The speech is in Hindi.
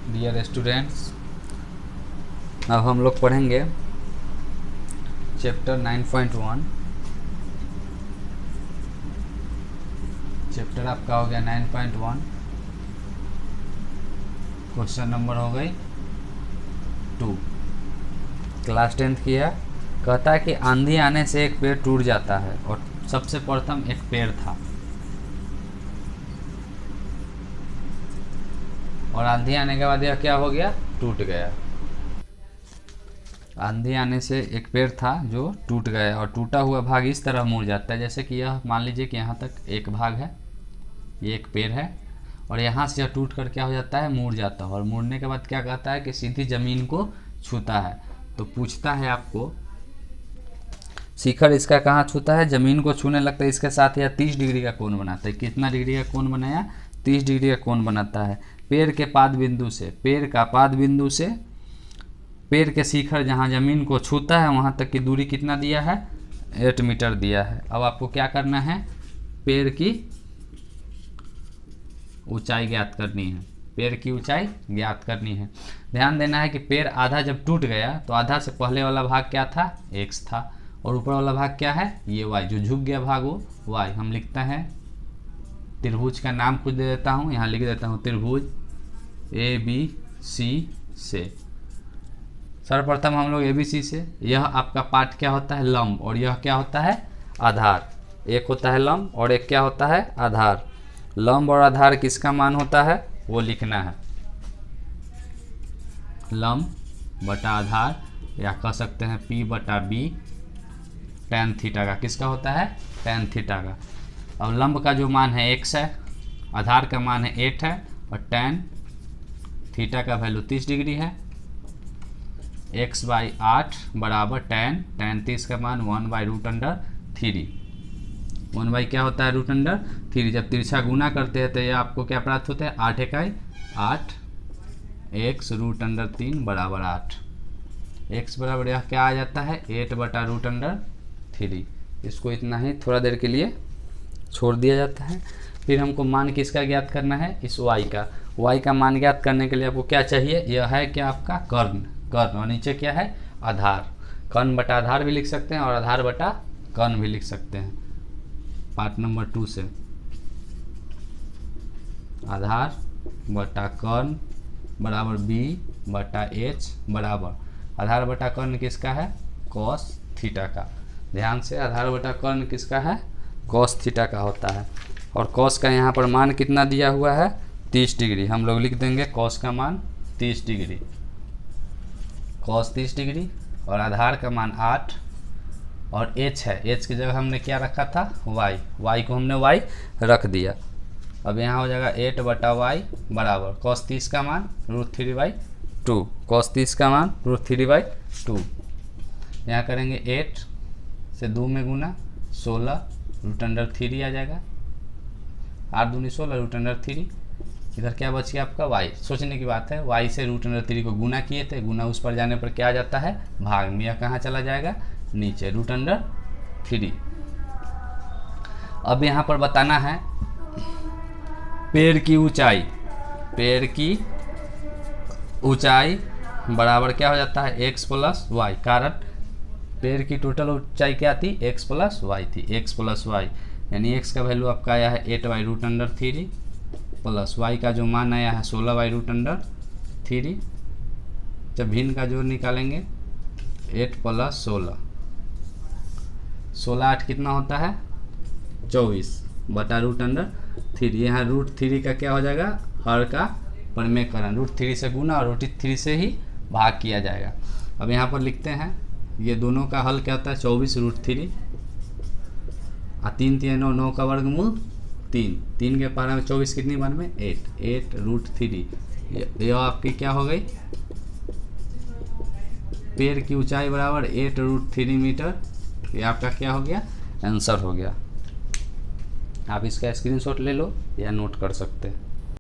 डियर स्टूडेंट्स, अब हम लोग पढ़ेंगे चैप्टर 9.1। चैप्टर आपका हो गया 9.1। क्वेश्चन नंबर हो गई 2। क्लास 10th की है। कहता है कि आंधी आने से एक पेड़ टूट जाता है और सबसे प्रथम एक पेड़ था और आंधी आने के बाद यह क्या हो गया, टूट गया। आंधी आने से एक पेड़ था जो टूट गया और टूटा हुआ भाग इस तरह मुड़ जाता है, जैसे कि यह मान लीजिए कि यहाँ तक एक भाग है, ये एक पेड़ है और यहाँ से यह टूट कर क्या हो जाता है, मुड़ जाता है। और मुड़ने के बाद क्या कहता है कि सीधी ज़मीन को छूता है। तो पूछता है आपको, शिखर इसका कहाँ छूता है, ज़मीन को छूने लगता है। इसके साथ यह 30 डिग्री का कोण बनाता है। कितना डिग्री का कोण बनाया, 30 डिग्री का कोण बनाता है। पेड़ के पाद बिंदु से, पेड़ का पाद बिंदु से पेड़ के शिखर जहाँ ज़मीन को छूता है वहाँ तक की दूरी कितना दिया है, 8 मीटर दिया है। अब आपको क्या करना है, पेड़ की ऊंचाई ज्ञात करनी है। पेड़ की ऊंचाई ज्ञात करनी है। ध्यान देना है कि पेड़ आधा जब टूट गया तो आधा से पहले वाला भाग क्या था, x था, और ऊपर वाला भाग क्या है, ये y। जो झुक गया भाग वो y। हम लिखते हैं त्रिभुज का नाम खुद दे देता हूँ, यहाँ लिख देता हूँ त्रिभुज ABC से। सर्वप्रथम हम लोग ABC से, यह आपका पार्ट क्या होता है, लंब, और यह क्या होता है, आधार। एक होता है लंब और एक क्या होता है, आधार। लंब और आधार किसका मान होता है वो लिखना है, लंब बटा आधार, या कह सकते हैं P/B tan थीटा का। किसका होता है, tan थीटा का। अब लंब का जो मान है x है, आधार का मान है 8 है और tan थीटा का वैल्यू 30 डिग्री है। x/8 बराबर tan 30 का मान 1/√3। 1 क्या होता है, √3। जब तिरछा गुना करते हैं तो ये आपको क्या प्राप्त होता है, 8 इकाई 8, x√3 बराबर 8। x बराबर यह क्या आ जाता है, 8/√3। इसको इतना ही थोड़ा देर के लिए छोड़ दिया जाता है। फिर हमको मान किसका ज्ञात करना है, इस y का। y का मान ज्ञात करने के लिए आपको क्या चाहिए, यह है क्या आपका कर्ण, और नीचे क्या है, आधार। कर्ण बटा आधार भी लिख सकते हैं और आधार बटा कर्ण भी लिख सकते हैं। पार्ट नंबर 2 से आधार बटा कर्ण बराबर B/H बराबर आधार बटा कर्ण किसका है, cos थीटा का। ध्यान से, आधार बटा कर्ण किसका है, cos थीटा का होता है। और cos का यहाँ पर मान कितना दिया हुआ है, 30 डिग्री। हम लोग लिख देंगे cos का मान 30 डिग्री, cos 30 डिग्री, और आधार का मान 8 और h है, h की जगह हमने क्या रखा था, y को हमने y रख दिया। अब यहाँ हो जाएगा 8/y बराबर cos 30 का मान √3/2, cos 30 का मान √3/2। यहाँ करेंगे 8 से 2 में गुना 16 √3 आ जाएगा, 8 दूनी 16 √3। इधर क्या बच गया आपका y। सोचने की बात है, y से √3 को गुना किए थे, गुना उस पर जाने पर क्या आ जाता है, भाग में। यह कहाँ चला जाएगा, नीचे √3। अब यहाँ पर बताना है पेड़ की ऊंचाई। पेड़ की ऊंचाई बराबर क्या हो जाता है, x + y। कारण पेड़ की टोटल ऊंचाई क्या थी, x + y थी, x + y, यानी x का वैल्यू आपका आया है 8/√3 प्लस y का जो मान आया है 16/√3। जब भिन्न का जोड़ निकालेंगे 8 + 16, 16 8 कितना होता है, 24/√3। यहाँ √3 का क्या हो जाएगा, हर का परिमेयकरण, √3 से गुना और √3 से ही भाग किया जाएगा। अब यहाँ पर लिखते हैं, ये दोनों का हल क्या होता है, 24√3 और 3 3 9, 9 का वर्गमूल 3, 3 के पारा में 24 कितनी बार में 8/√3। यह आपकी क्या हो गई, पेड़ की ऊंचाई बराबर 8√3 मीटर। ये आपका क्या हो गया, आंसर हो गया। आप इसका स्क्रीनशॉट ले लो या नोट कर सकते हैं।